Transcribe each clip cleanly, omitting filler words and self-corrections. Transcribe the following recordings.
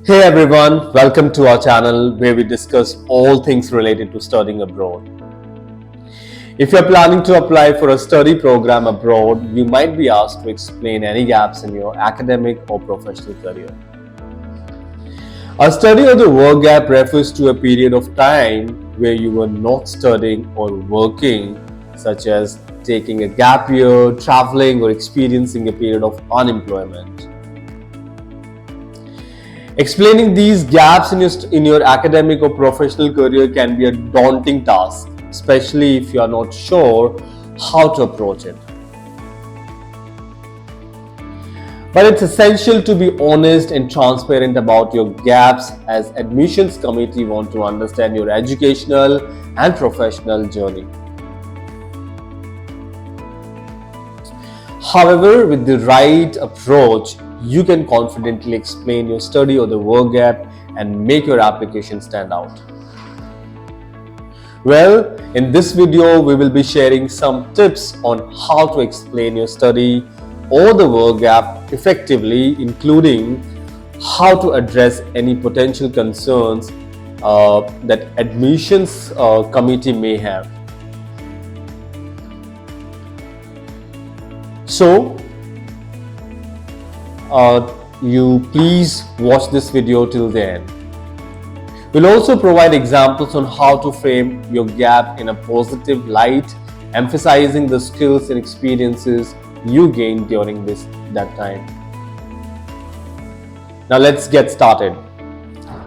Hey everyone, welcome to our channel where we discuss all things related to studying abroad. If you're planning to apply for a study program abroad, you might be asked to explain any gaps in your academic or professional career. A study or the work gap refers to a period of time where you were not studying or working, such as taking a gap year, traveling, or experiencing a period of unemployment. Explaining these gaps in your academic or professional career can be a daunting task, especially if you are not sure how to approach it. But it's essential to be honest and transparent about your gaps, as admissions committee want to understand your educational and professional journey. However, with the right approach, you can confidently explain your study or the work gap and make your application stand out. Well, in this video, we will be sharing some tips on how to explain your study or the work gap effectively, including how to address any potential concerns that admissions committee may have. So, you please watch this video till the end. We'll also provide examples on how to frame your gap in a positive light, emphasizing the skills and experiences you gained during that time. Now let's get started.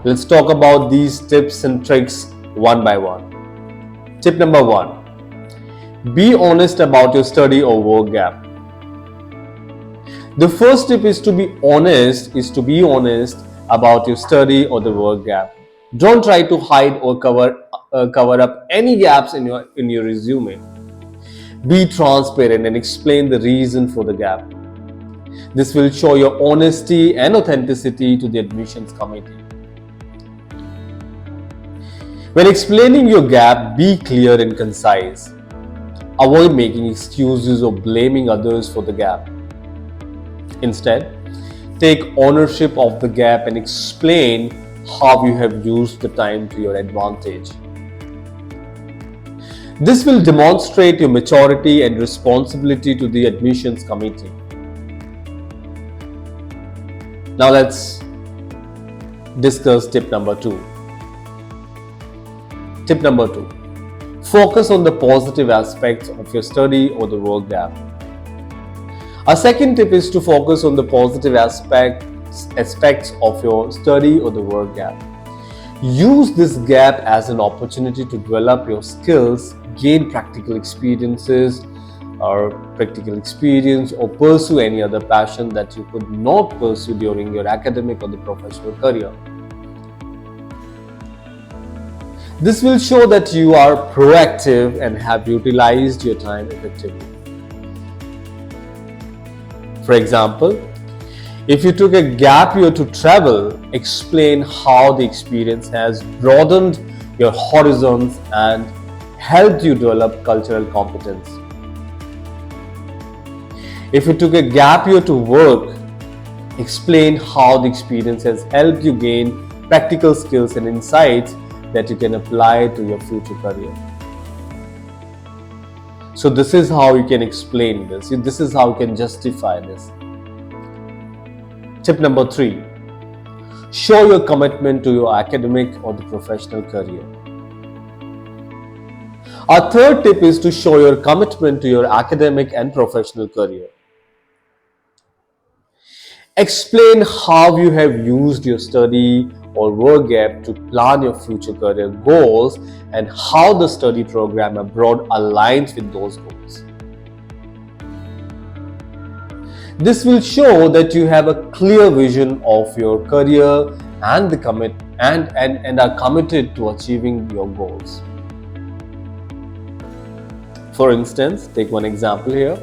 Let's talk about these tips and tricks one by one. Tip number 1. Be honest about your study or work gap. The first tip is to be honest about your study or the work gap. Don't try to hide or cover up any gaps in your resume. Be transparent and explain the reason for the gap. This will show your honesty and authenticity to the admissions committee. When explaining your gap, be clear and concise. Avoid making excuses or blaming others for the gap. Instead, take ownership of the gap and explain how you have used the time to your advantage. This will demonstrate your maturity and responsibility to the admissions committee. Now let's discuss tip number 2. Tip number 2. Focus on the positive aspects of your study or the work gap. Our second tip is to focus on the positive aspects of your study or the work gap. Use this gap as an opportunity to develop your skills, gain practical experience, or pursue any other passion that you could not pursue during your academic or the professional career. This will show that you are proactive and have utilized your time effectively. For example, if you took a gap year to travel, explain how the experience has broadened your horizons and helped you develop cultural competence. If you took a gap year to work, explain how the experience has helped you gain practical skills and insights that you can apply to your future career. So this is how you can explain this. This is how you can justify this. Tip number 3. Show your commitment to your academic or the professional career. Our third tip is to show your commitment to your academic and professional career. Explain how you have used your study or work gap to plan your future career goals and how the study program abroad aligns with those goals. This will show that you have a clear vision of your career and are committed to achieving your goals. For instance, take one example here.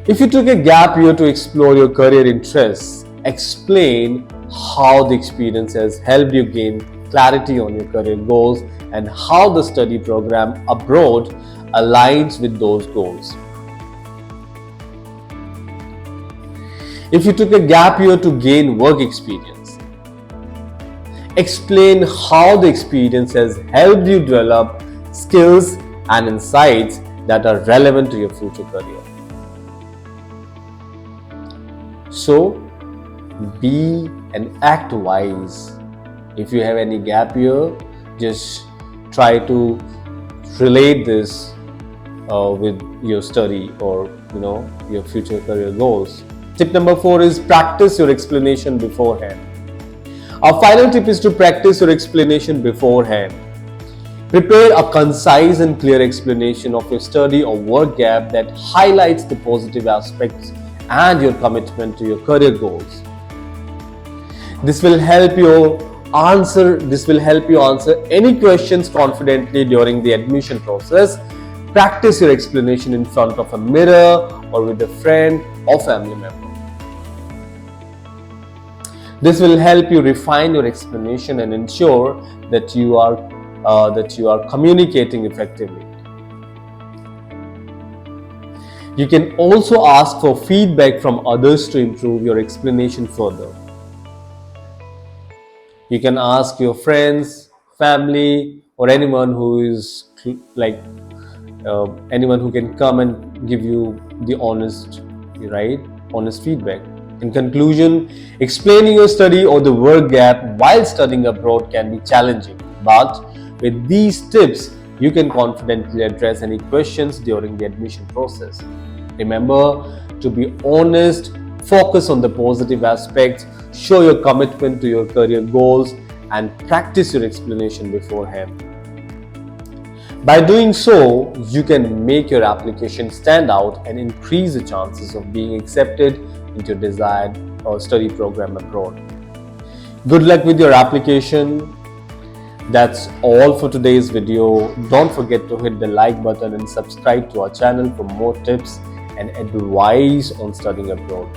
If you took a gap year to explore your career interests, explain how the experience has helped you gain clarity on your career goals and how the study program abroad aligns with those goals. If you took a gap year to gain work experience, Explain how the experience has helped you develop skills and insights that are relevant to your future career. So, be and act wise. If you have any gap year, just try to relate this with your study or your future career goals. Tip number 4 is practice your explanation beforehand. Our final tip is to practice your explanation beforehand. Prepare a concise and clear explanation of your study or work gap that highlights the positive aspects and your commitment to your career goals. This will help you answer any questions confidently during the admission process. Practice your explanation in front of a mirror or with a friend or family member. This will help you refine your explanation and ensure that you are communicating effectively. You can also ask for feedback from others to improve your explanation further. You can ask your friends, family, or anyone who is anyone who can come and give you the honest feedback. In conclusion, explaining your study or the work gap while studying abroad can be challenging, but with these tips, you can confidently address any questions during the admission process. Remember to be honest, focus on the positive aspects, show your commitment to your career goals, and practice your explanation beforehand. By doing so, you can make your application stand out and increase the chances of being accepted into your desired study program abroad. Good luck with your application. That's all for today's video. Don't forget to hit the like button and subscribe to our channel for more tips and advice on studying abroad.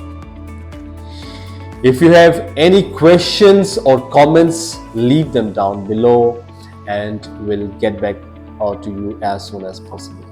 If you have any questions or comments, leave them down below and we'll get back to you as soon as possible.